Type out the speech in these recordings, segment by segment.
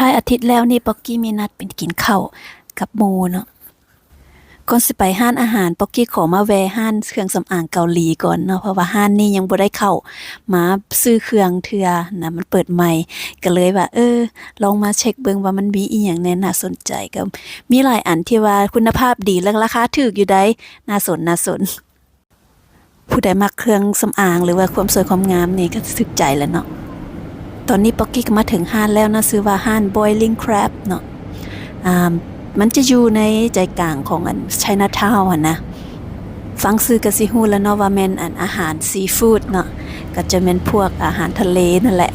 ท้ายอาทิตย์แล้วนี่ป๊อกกี้มีนัดเป็นกินข้าวกับหมู่เนาะก่อนสิไปห้านอาหารป๊อกกี้ขอมาแวะห้านเครื่องสำอางเกาหลีก่อนเนาะเพราะว่าห้านนี้ยังบ่ได้เข้ามาซื้อเครื่องเทื่อนะมันเปิดใหม่ก็เลยว่าลองมาเช็คเบิ่งว่ามันมีอีหยังแน่น่าสนใจก็มีหลายอันที่ว่าคุณภาพดีและราคาถูกอยู่ได้น่าสนผู้ใดมักเครื่องสำอางหรือว่าความสวยความงามนี่ก็ถึกใจแล้วเนาะตอนนี้ป๊อกกี้ก็มาถึงห้านแล้วนะชื่อว่าห้าน Boiling Crab เนาะมันจะอยู่ในใจกลางของไชน่าทาวน์นะฟังซื้อก็สิฮู้แล้วเนาะว่าแม่นอาหารซีฟู้ดเนาะก็จะแม่นพวกอาหารทะเลนั่นแหละ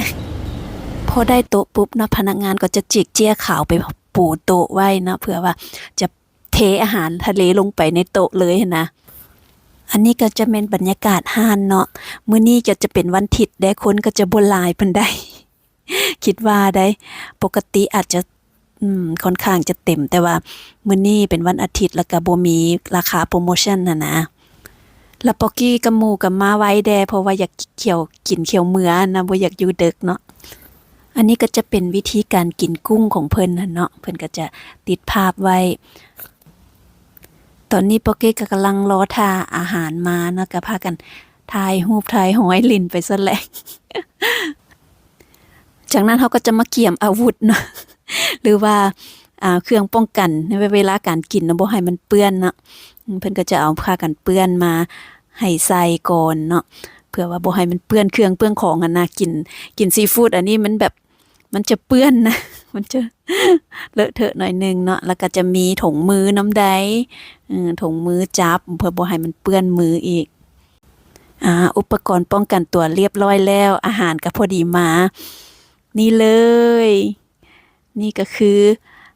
พอได้โต๊ะปุ๊บเนาะพนักงานก็จะจิกเจี้ยขาวไปปูโต๊ะไว้นะเผื่อว่าจะเทอาหารทะเลลงไปในโต๊ะเลยนะอันนี้ก็จะเป็นบรรยากาศห้านเนาะมื้อนี้จะเป็นวันอาทิตย์ได้คนก็จะบ่หลายปานใด คิดว่าได้ปกติอาจจะค่อนข้างจะเต็มแต่ว่ามื้อนี้เป็นวันอาทิตย์แล้วก็บ่มีราคาโปรโมชั่นนะแล้วป๊อกกี้กับหมู่ก็มาไว้แดเพราะว่าอยากกินเขียวมื้อนะบ่อยากอยู่ดึกเนาะอันนี้ก็จะเป็นวิธีการกินกุ้งของเพิ่นเนาะเพิ่นก็จะติดภาพไว้ตอนนี้ป๊อกกี้ก็กำลังรอท่าอาหารมาเนาะก็พากันถ่ายรูปถ่ายหอยลิ้นไปซะแหละ จากนั้นเขาก็จะมาเกี่ยมอาวุธเนาะ หรือว่าเครื่องป้องกันในเวลาการกินนะบ่ให้มันเปื้อนเนาะเพิ่นก็จะเอาผ้ากันเปื้อนมาให้ใส่ก่อนเนาะเพื่อว่าบ่ให้มันเปื้อนเครื่องเปื้อนของนะกินซีฟู้ดอันนี้มันแบบมันจะเปื้อนนะ มันจะเลอะเทอะหน่อยนึงเนาะแล้วก็จะมีถุงมือน้ำใดถุงมือจับเพื่อบ่ให้มันเปื้อนมืออีกอุปกรณ์ป้องกันตัวเรียบร้อยแล้วอาหารก็พอดีมานี่เลยนี่ก็คือ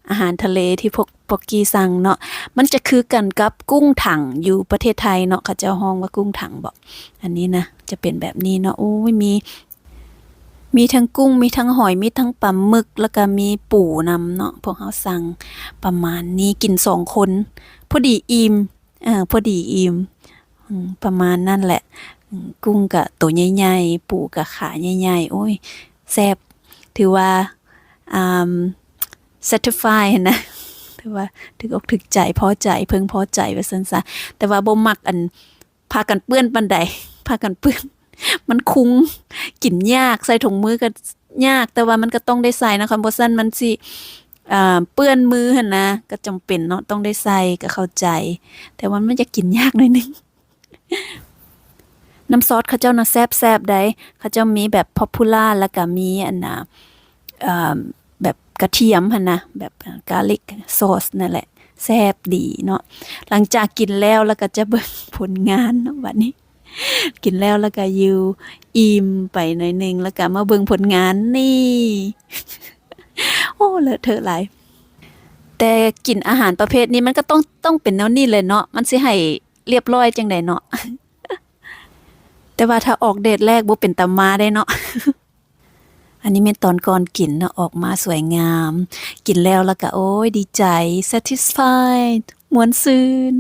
อาหารทะเลที่พวกป๊อกกี้สั่งเนาะมันจะคือกันกับกุ้งถังอยู่ประเทศไทยเนาะเขาจะฮ้องว่ากุ้งถังบอกอันนี้นะจะเป็นแบบนี้เนาะโอ้ยมีทั้งกุ้งมีทั้งหอยมีทั้งปลาหมึกแล้วก็มีปูนำเนาะพวกเขาสั่งประมาณนี้กิน2 คนพอดีอิ่มพอดีอิ่มประมาณนั่นแหละกุ้งกับตัวใหญ่ๆปูกับขาใหญ่ๆโอ้ยแซ่บถือว่าsatisfy นะถือว่าถึกอกถึกใจพอใจเพิ่งพอใจว่าซั่นซะแต่ว่าบ่มักพากันเปื้อนปานใดพากันเปื้อนมันคุ้งกินยากใส่ถุงมือก็ยากแต่ว่ามันก็ต้องได้ใส่นะคะบ่ซั่นมันสิเปื้อนมือหั่นนะก็จำเป็นเนาะต้องได้ใส่ก็เข้าใจแต่ว่ามันจะกินยากหน่อยนึง น้ำซอสเขาเจ้าน่ะแซ่บๆได้เขาเจ้ามีแบบ popular แล้วก็มีแบบกระเทียมหั่นนะแบบ garlic sauce นั่นแหละแซ่บดีเนาะหลังจากกินแล้วก็จะเบิ่งผลงานเนาะบัดนี้กินแล้วก็อยู่อิ่มไปหน่อยนึงแล้วก็มาเบิ่งผลงานนี่ โอ้เลอะเทอะหลายแต่กินอาหารประเภทนี้มันก็ต้องเป็นแนวนี้เลยเนาะมันสิให้เรียบร้อยจังได๋เนาะ แต่ว่าถ้าออกเดทแรกบ่เป็นตามาได้เนาะ อันนี้เป็นตอนก่อนกินเนาะออกมาสวยงามกินแล้วก็โอ้ยดีใจ satisfied ม่วนซื่น